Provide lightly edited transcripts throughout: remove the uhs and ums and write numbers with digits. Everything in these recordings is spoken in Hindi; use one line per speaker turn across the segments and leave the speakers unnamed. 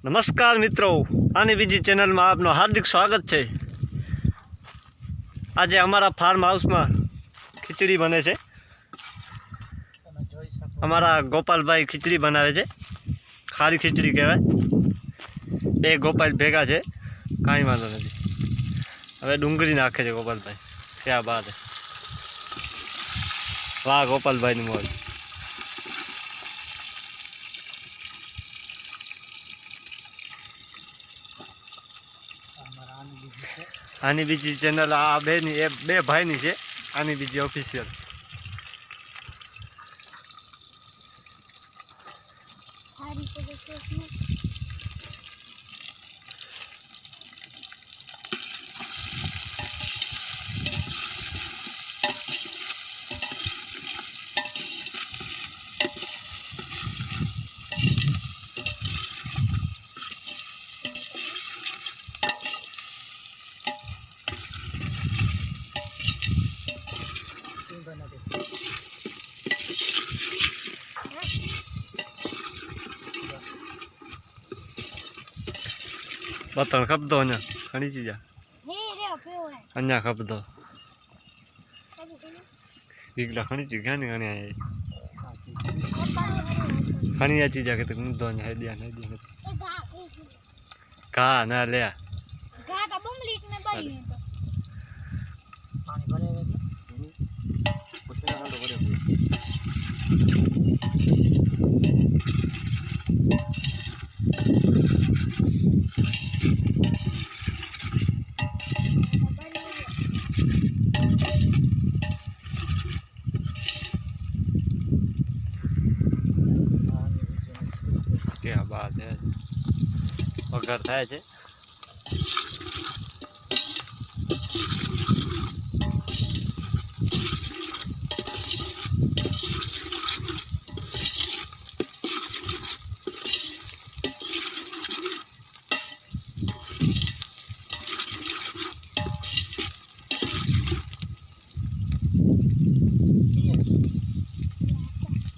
नमस्कार मित्रों, आनी बीजी चेनल में आपनो हार्दिक स्वागत है। आज अमरा फार्म हाउस में खीचड़ी बने छे। अमरा गोपाल भाई खीचड़ी बनावे छे, खारी खीचड़ी कहवाय। बे गोपाल भेगा छे, काई वांधो नथी। हवे डूंगरी नाखे छे गोपाल भाई। क्या बात है, वाह गोपाल भाई नी मौज। आनी बीजी चेनल आ बे भाई नी छे, आनी बीजी ऑफिशियल। बतन खप दो अञा घणी चीजा अञा खप दो इगला घणी चीज घणी घणी आए घणी आ चीजा के तो दो अञा है दिया का ना ले
गा तो बमलीट में बड़ी है तो
पानी भरेगा कुछ ना हाल भरे
क्या बात है, वगर थाय छे।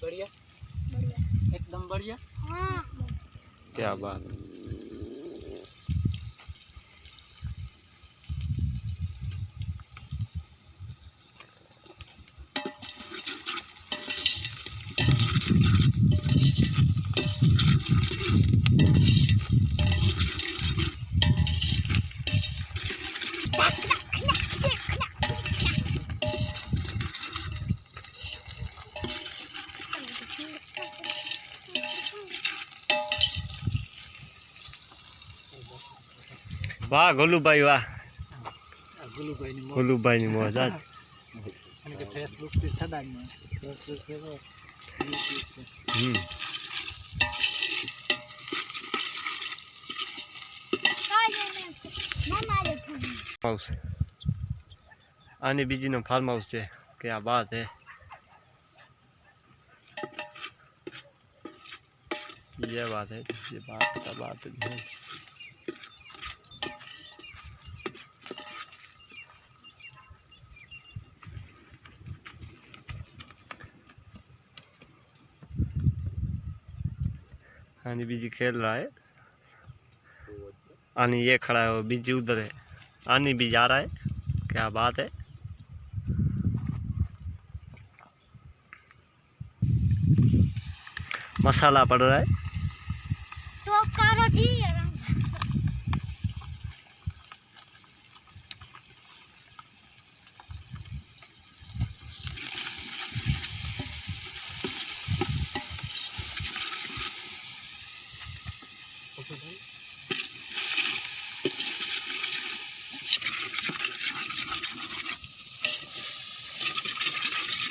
बढ़िया
बढ़िया
एकदम बढ़िया।
हां
क्या बात है। वाह गोलू भाई वाह, गोलू भाई नी मौज आज।
અને કે ફેસબુક થી છડાઈ ફેસબુક છે તો
हाउस आनी बीजी नो फार्म हाउस है। क्या बात है, ये बात है, ये बात है। आनी बीजी खेल रहा है, आनी ये खड़ा है, वो बीजी उधर है, आनी भी जा रहा है। क्या बात है, मसाला पड़ रहा है।
तो कारो जी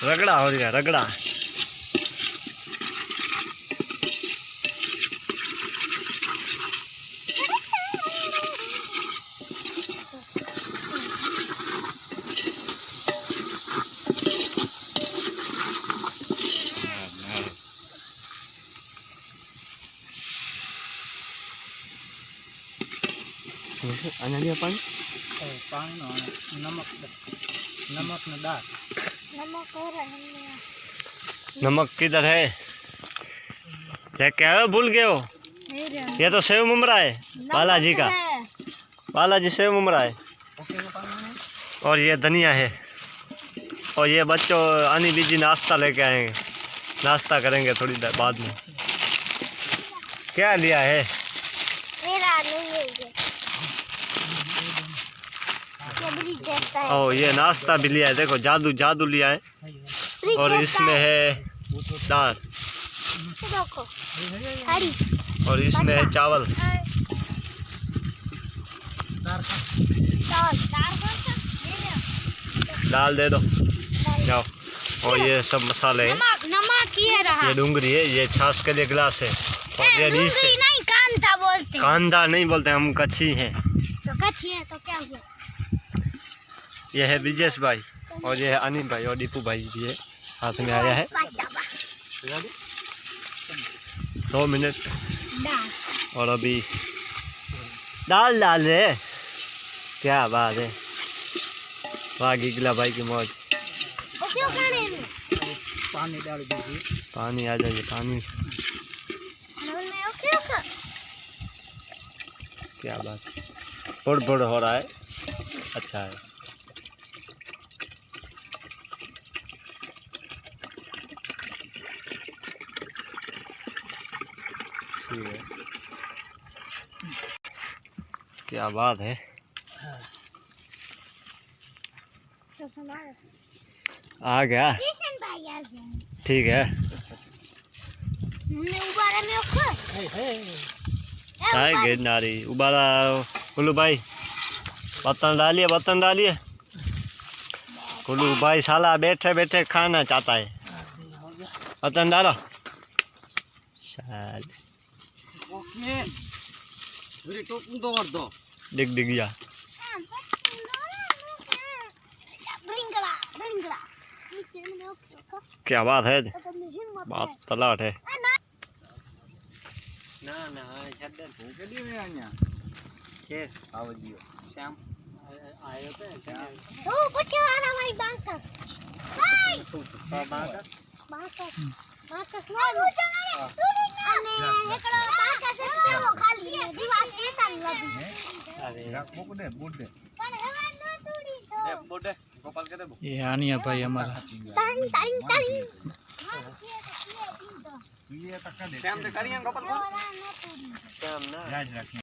रगड़ा हो गया, रगड़ा। अञा लिया पानी
પાણી નો નમક નમક નો દાળ
नमक और है
नमक किधर है, लेके आए भूल गए हो। ये तो सेव मुमरा है बालाजी का, बालाजी सेव मुमरा है।
ओके गोपाल भाई।
और ये धनिया है। और ये बच्चों अनी बीजी नाश्ता लेके आएंगे, नाश्ता करेंगे थोड़ी देर बाद में। क्या लिया है?
मेरा नहीं है ये ब्रिज जैसा है।
ओ ये नाश्ता भी लिया है, देखो जादू जादू लिया है।
ब्रिज
और
जैसा
इसमें है दाल,
ये देखो हरी
और इसमें है चावल। दाल दे दो जाओ। और ये सब मसाले हैं।
नमक नमक ये रहा।
ये डूंगरी है, ये छाछ के लिए गिलास है। और ये रीस है।
नहीं कांदा बोलते हैं।
कांदा नहीं बोलते, हम कच्ची हैं।
तो कच्ची है तो क्या हुआ?
ये है ब्रिजेश भाई, और ये है अनिल भाई, और दीपू भाई भी है साथ में आया है। 2 मिनट
दाल
और अभी दाल डाल रहे। क्या बात है, वाह गिगला भाई की मौज।
वो क्यों खाने में?
पानी डाल दीजिए।
पानी आ जाइए, पानी।
वो क्यों
क्या बात, बुड़ बुड़ हो रहा है, अच्छा है। ठीक है, क्या बात है।
तो सुना
आ गया,
किशन भाई आ गए।
ठीक है।
हमने उबारा में ओखो
चाय गिरनारी उबारा। कुल्लू भाई बर्तन डालिए, बर्तन डालिए। कुल्लू भाई साला बैठे बैठे खाना चाहता है। बर्तन डालो। साल
ओके मेरे टोपी दो और दो।
दिख दिख गया।
ब्रिंगड़ा ब्रिंगड़ा
क्या बात है,
हिम्मत
बात तलाट है।
ના ના છડે ભૂકેડી મે આયા કે આવજીઓ શ્યામ આયો તો
ओ कुछ वाला भाई बांकस भाई
બાકા
बांकस बांकस અને એકડો બાંકસ છે वो खाली है दिवास एता लगी
अरे
બોકડે બોડે
પણ હવા નો તોડી તો
એ બોડે ગોપાલ કે દે
ये आनिया भाई हमारा
टाइम टाइम टाइम हां
ये तक दे શ્યામ તે કરીએ ગોપાલ
हवा नो तोड़ी
શ્યામ ના રાજ રાખી।